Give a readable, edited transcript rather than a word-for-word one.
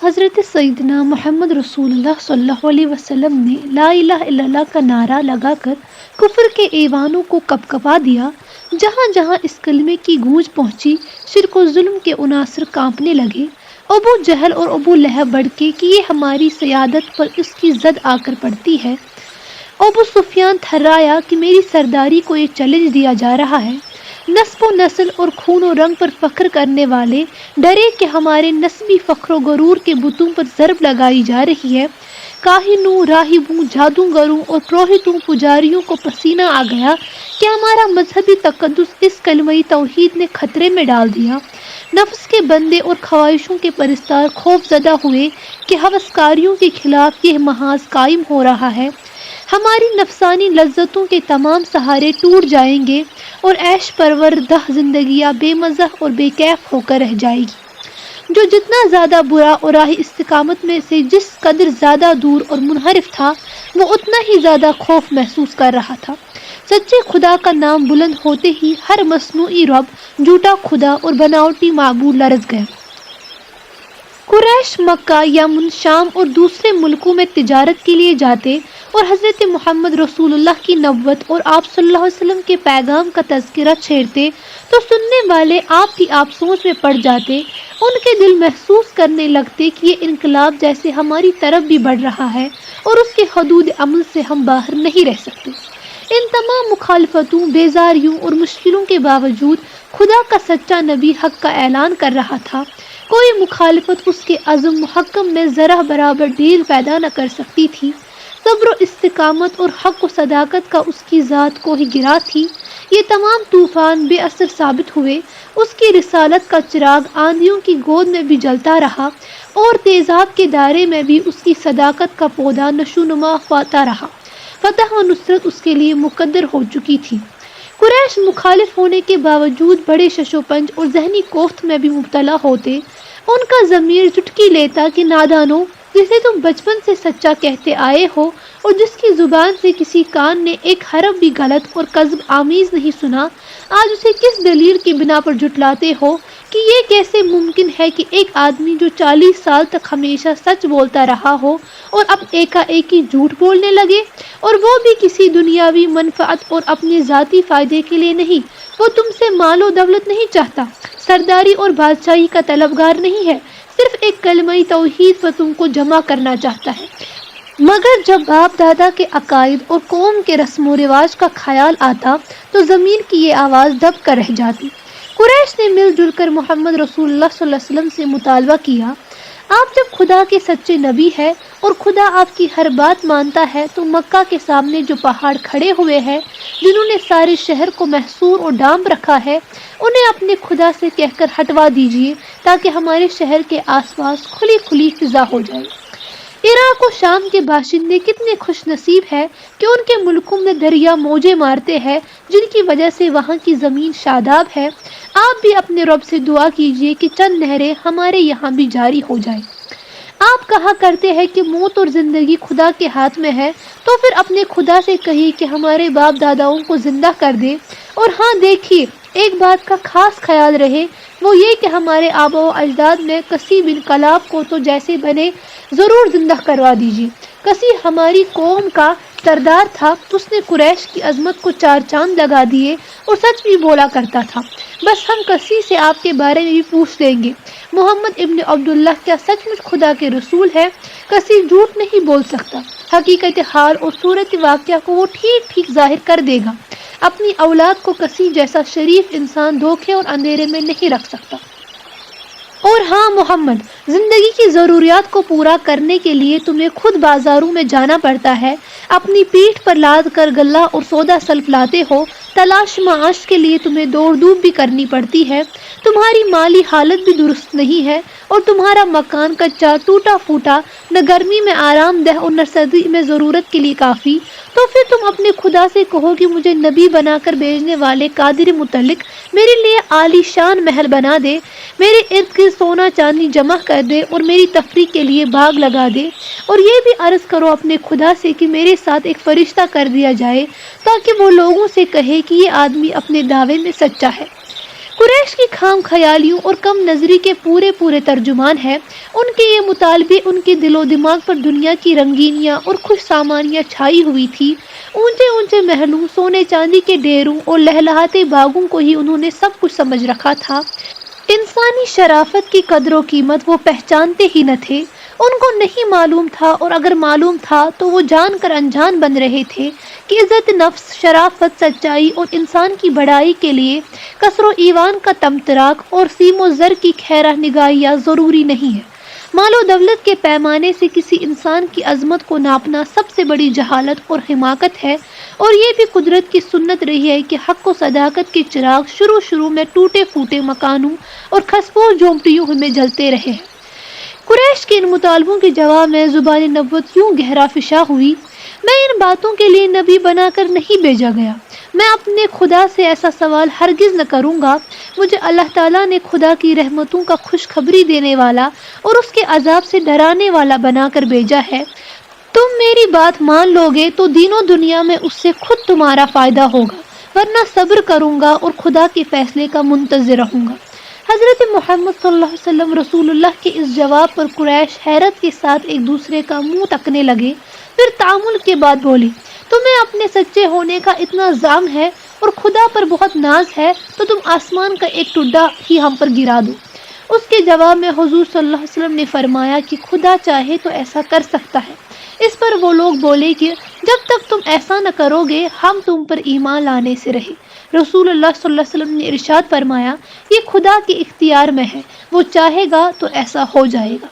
حضرت سیدنا محمد رسول اللہ صلی اللہ علیہ وسلم نے لا الہ الا اللہ کا نعرہ لگا کر کفر کے ایوانوں کو کپکپا دیا۔ جہاں جہاں اس کلمے کی گونج پہنچی، شرک و ظلم کے عناصر کانپنے لگے۔ ابو جہل اور ابو لہب بڑکے کہ یہ ہماری سیادت پر اس کی زد آ کر پڑتی ہے۔ ابو سفیان تھرایا کہ میری سرداری کو یہ چیلنج دیا جا رہا ہے۔ نسب و نسل اور خون و رنگ پر فخر کرنے والے ڈرے کہ ہمارے نسبی فخر و غرور کے بتوں پر ضرب لگائی جا رہی ہے۔ کاہنوں، راہبوں، جادوگروں اور پروہتوں، پجاریوں کو پسینہ آ گیا کہ ہمارا مذہبی تقدس اس کلمہ توحید نے خطرے میں ڈال دیا۔ نفس کے بندے اور خواہشوں کے پرستار خوف زدہ ہوئے کہ ہوسکاریوں کے خلاف یہ محاذ قائم ہو رہا ہے۔ ہماری نفسانی لذتوں کے تمام سہارے ٹوٹ جائیں گے اور عیش پروردہ زندگیاں بے مزہ اور بے کیف ہو کر رہ جائے گی۔ جو جتنا زیادہ برا اور راہ استقامت میں سے جس قدر زیادہ دور اور منحرف تھا، وہ اتنا ہی زیادہ خوف محسوس کر رہا تھا۔ سچے خدا کا نام بلند ہوتے ہی ہر مصنوعی رب، جھوٹا خدا اور بناوٹی معبود لرز گیا۔ قریش مکہ، یمن، شام اور دوسرے ملکوں میں تجارت کے لیے جاتے اور حضرت محمد رسول اللہ کی نبوت اور آپ صلی اللہ علیہ وسلم کے پیغام کا تذکرہ چھیڑتے تو سننے والے آپ ہی آپ سوچ میں پڑ جاتے۔ ان کے دل محسوس کرنے لگتے کہ یہ انقلاب جیسے ہماری طرف بھی بڑھ رہا ہے اور اس کے حدود عمل سے ہم باہر نہیں رہ سکتے۔ ان تمام مخالفتوں، بیزاریوں اور مشکلوں کے باوجود خدا کا سچا نبی حق کا اعلان کر رہا تھا۔ کوئی مخالفت اس کے عزم محکم میں ذرہ برابر ڈھیل پیدا نہ کر سکتی تھی۔ صبر و استقامت اور حق و صداقت کا اس کی ذات کو ہی گرا تھی۔ یہ تمام طوفان بے اثر ثابت ہوئے۔ اس کی رسالت کا چراغ آندھیوں کی گود میں بھی جلتا رہا اور تیزاب کے دائرے میں بھی اس کی صداقت کا پودا نشوونما پاتا رہا۔ فتح و نصرت اس کے لیے مقدر ہو چکی تھی۔ قریش مخالف ہونے کے باوجود بڑے شش و پنج اور ذہنی کوفت میں بھی مبتلا ہوتے۔ ان کا ضمیر چٹکی لیتا کہ نادانو، جسے تم بچپن سے سچا کہتے آئے ہو اور جس کی زبان سے کسی کان نے ایک حرف بھی غلط اور کذب آمیز نہیں سنا، آج اسے کس دلیل کی بنا پر جھٹلاتے ہو کہ یہ کیسے ممکن ہے کہ ایک آدمی جو 40 سال تک ہمیشہ سچ بولتا رہا ہو اور اب ایکا ایک ہی جھوٹ بولنے لگے، اور وہ بھی کسی دنیاوی منفعت اور اپنے ذاتی فائدے کے لیے نہیں۔ وہ تم سے مال و دولت نہیں چاہتا، سرداری اور بادشاہی کا طلبگار نہیں ہے، صرف ایک کلمہ توحید پر تم کو جمع کرنا چاہتا ہے۔ مگر جب باپ دادا کے عقائد اور قوم کے رسم و رواج کا خیال آتا تو زمین کی یہ آواز دب کر رہ جاتی۔ قریش نے مل جل کر محمد رسول اللہ صلی اللہ علیہ وسلم سے مطالبہ کیا، آپ جب خدا کے سچے نبی ہے اور خدا آپ کی ہر بات مانتا ہے تو مکہ کے سامنے جو پہاڑ کھڑے ہوئے ہیں، جنہوں نے سارے شہر کو محصور اور ڈانپ رکھا ہے، انہیں اپنے خدا سے کہہ کر ہٹوا دیجیے تاکہ ہمارے شہر کے آس پاس کھلی کھلی فضا ہو جائے۔ عراق و شام کے باشندے کتنے خوش نصیب ہے کہ ان کے ملکوں میں دریا موجیں مارتے ہیں، جن کی وجہ سے وہاں کی زمین شاداب ہے۔ آپ بھی اپنے رب سے دعا کیجئے کہ چند نہریں ہمارے یہاں بھی جاری ہو جائیں۔ آپ کہا کرتے ہیں کہ موت اور زندگی خدا کے ہاتھ میں ہے، تو پھر اپنے خدا سے کہیے کہ ہمارے باپ داداؤں کو زندہ کر دے، اور ہاں دیکھیے، ایک بات کا خاص خیال رہے، وہ یہ کہ ہمارے آبا و اجداد میں کسی بن کلاب کو تو جیسے بنے ضرور زندہ کروا دیجیے۔ کسی ہماری قوم کا سردار تھا، اس نے قریش کی عظمت کو چار چاند لگا دیے اور سچ بھی بولا کرتا تھا۔ بس ہم کسی سے آپ کے بارے میں بھی پوچھ لیں گے، محمد ابن عبداللہ کیا سچ مچ خدا کے رسول ہے؟ کسی جھوٹ نہیں بول سکتا، حقیقت حال اور صورت واقعہ کو وہ ٹھیک ٹھیک ظاہر کر دے گا۔ اپنی اولاد کو کسی جیسا شریف انسان دھوکے اور اندھیرے میں نہیں رکھ سکتا۔ اور ہاں محمد، زندگی کی ضروریات کو پورا کرنے کے لیے تمہیں خود بازاروں میں جانا پڑتا ہے، اپنی پیٹھ پر لاد کر غلہ اور سودا سلف لاتے ہو، تلاش معاش کے لیے تمہیں دوڑ دھوپ بھی کرنی پڑتی ہے، تمہاری مالی حالت بھی درست نہیں ہے اور تمہارا مکان کچا ٹوٹا پھوٹا، نہ گرمی میں آرام دہ اور نہ سردی میں ضرورت کے لیے کافی، تو پھر تم اپنے خدا سے کہو کہ مجھے نبی بنا کر بھیجنے والے قادر متعلق میرے لیے عالی شان محل بنا دے، میرے ارد گرد سونا چاندی جمع کر دے اور میری تفریح کے لیے باغ لگا دے، اور یہ بھی عرض کرو اپنے خدا سے کہ میرے ساتھ ایک فرشتہ کر دیا جائے تاکہ وہ لوگوں سے کہے کہ یہ آدمی اپنے دعوے میں سچا ہے۔ قریش کی خام خیالیوں اور کم نظری کے پورے ترجمان ہیں۔ ان کے یہ مطالبے ان کے دل و دماغ پر دنیا کی رنگینیاں اور خوش سامانیاں چھائی ہوئی تھی۔ اونچے محلوں، سونے چاندی کے ڈھیروں اور لہلہاتے باغوں کو ہی انہوں نے سب کچھ سمجھ رکھا تھا۔ انسانی شرافت کی قدر و قیمت وہ پہچانتے ہی نہ تھے۔ ان کو نہیں معلوم تھا، اور اگر معلوم تھا تو وہ جان کر انجان بن رہے تھے کہ عزت نفس، شرافت، سچائی اور انسان کی بڑائی کے لیے کسر و ایوان کا تمطراق اور سیم و زر کی خیرہ نگاہیاں ضروری نہیں ہے۔ مال و دولت کے پیمانے سے کسی انسان کی عظمت کو ناپنا سب سے بڑی جہالت اور حماقت ہے، اور یہ بھی قدرت کی سنت رہی ہے کہ حق و صداقت کے چراغ شروع میں ٹوٹے پھوٹے مکانوں اور کھسپور جھونپڑیوں میں جلتے رہے ہیں۔ قریش کے ان مطالبوں کے جواب میں زبان نبوت یوں گہرا فشاں ہوئی: میں ان باتوں کے لیے نبی بنا کر نہیں بھیجا گیا۔ میں اپنے خدا سے ایسا سوال ہرگز نہ کروں گا۔ مجھے اللہ تعالیٰ نے خدا کی رحمتوں کا خوشخبری دینے والا اور اس کے عذاب سے ڈرانے والا بنا کر بھیجا ہے۔ تم میری بات مان لو گے تو دین و دنیا میں اس سے خود تمہارا فائدہ ہوگا، ورنہ صبر کروں گا اور خدا کے فیصلے کا منتظر رہوں گا۔ حضرت محمد صلی اللہ علیہ وسلم رسول اللہ کے اس جواب پر قریش حیرت کے ساتھ ایک دوسرے کا منہ تکنے لگے، پھر تعامل کے بعد بولے: تمہیں اپنے سچے ہونے کا اتنا زعم ہے اور خدا پر بہت ناز ہے تو تم آسمان کا ایک ٹڈا ہی ہم پر گرا دو۔ اس کے جواب میں حضور صلی اللہ علیہ وسلم نے فرمایا کہ خدا چاہے تو ایسا کر سکتا ہے۔ اس پر وہ لوگ بولے کہ جب تک تم ایسا نہ کرو گے ہم تم پر ایمان لانے سے رہے۔ رسول اللہ صلی اللہ علیہ وسلم نے ارشاد فرمایا: یہ خدا کے اختیار میں ہے، وہ چاہے گا تو ایسا ہو جائے گا۔